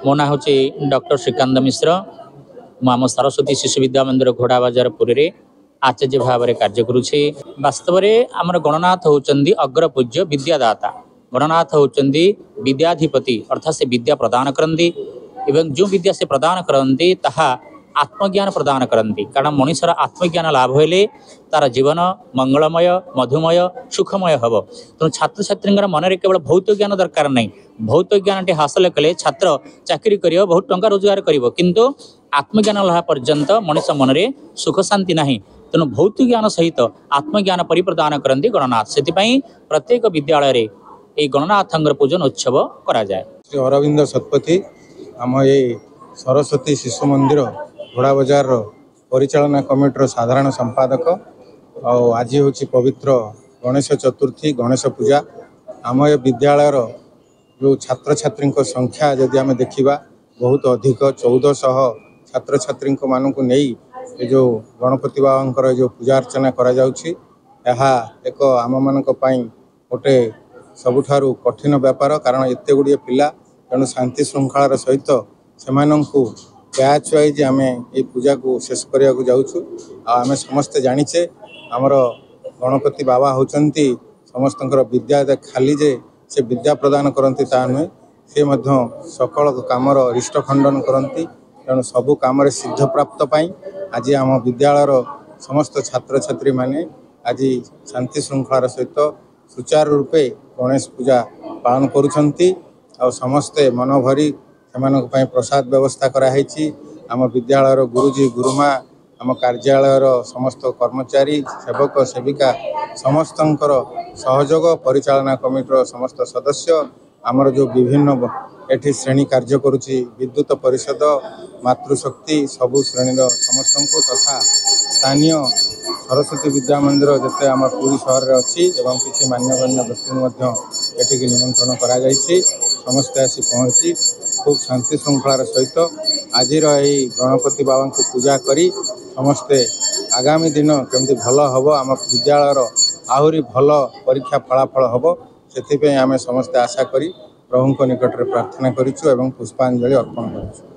मो ना हूँ डॉक्टर श्रीकांत मिश्र। मुझ सरस्वती शिशु विद्या मंदिर घोड़ा बाजार पुरी में आचार्य भाव में कार्य करुच्छे। वास्तव में आमर गणनाथ होती अग्रपूज्य विद्यादाता। गणनाथ होती विद्याधिपति अर्थात से विद्या प्रदान करती एवं जो विद्या से प्रदान करती ताहा आत्मज्ञान प्रदान करती। कारण मनुष्यर आत्मज्ञान लाभ हेले तार जीवन मंगलमय मधुमय सुखमय हम। तेणु छात्र छात्री मन में केवल भौतिक ज्ञान दरकार नहीं। भौतिक ज्ञान टी हासिल कले छात्र चाकरी कर बहुत टंका रोजगार कर किंतु आत्मज्ञान लाभ पर्यंत मनुष्य मन में सुख शांति नहीं। तेणु भौतिक ज्ञान सहित आत्मज्ञान परिप्रदान करती गणनाथ। से प्रत्येक विद्यालय ये गणनाथ पूजन उत्सव करा जाए। श्री अरविंद शतपथी आम ये सरस्वती शिशु मंदिर घोड़ा बाजार परिचालना कमिटर साधारण संपादक। आज हूँ पवित्र गणेश चतुर्थी गणेश पूजा। आम ये विद्यालय जो छात्र छात्री संख्या जदि आम देखा बहुत अधिक 1400 छात्र छात्री मानक नहीं ये जो गणपति बाबा जो पूजा अर्चना करा जाउछि यहा एक आम मान गोटे सबुठारु कठिन व्यापार। कारण एत गुड़िए पिला तेणु शांति श्रृंखलार सहित से बैच वाइज आम ये पूजा को शेष करने को जाऊँ। आम समस्ते जानीचे आमर गणपति बाबा होचंती समस्त विद्या खाली जे से विद्या प्रदान करती ता नुहे से सकल कामर इष्ट खंडन करती। तेणु सबु कम सिद्ध प्राप्त पाई आज आम विद्यालयर समस्त छात्र छात्री माने आज शांति श्रृंखलार सहित सुचारू रूपे गणेश पूजा पालन करुछंती। आ समस्ते मन भरी से प्रसाद व्यवस्था कराई। आम विद्यालयर गुरुजी गुरुमा आम कार्यालयर समस्त कर्मचारी सेवक सेविका समस्त सहयोग परिचालना कमिटर समस्त सदस्य आमर जो विभिन्न एठी श्रेणी कार्य करुच्ची विद्युत परिषद मातृशक्ति सबु श्रेणीर समस्त तथा स्थानीय सरस्वती विद्या मंदिर जिते आम पुरी सहर में अच्छी एवं किसी मान्यगण्य व्यक्ति एठिकी निमंत्रण करा जायछि। समस्ते आसी पहुँची खूब शांति श्रृंखलार सहित आज गणपति बाबा को पूजा करी समस्ते आगामी दिन केमती भल हम आम विद्यालयर आहरी भल परीक्षा फलाफल हम से आम समस्ते आशा करी प्रभु निकट में प्रार्थना करूँ एवं पुष्पांजलि अर्पण करूँ।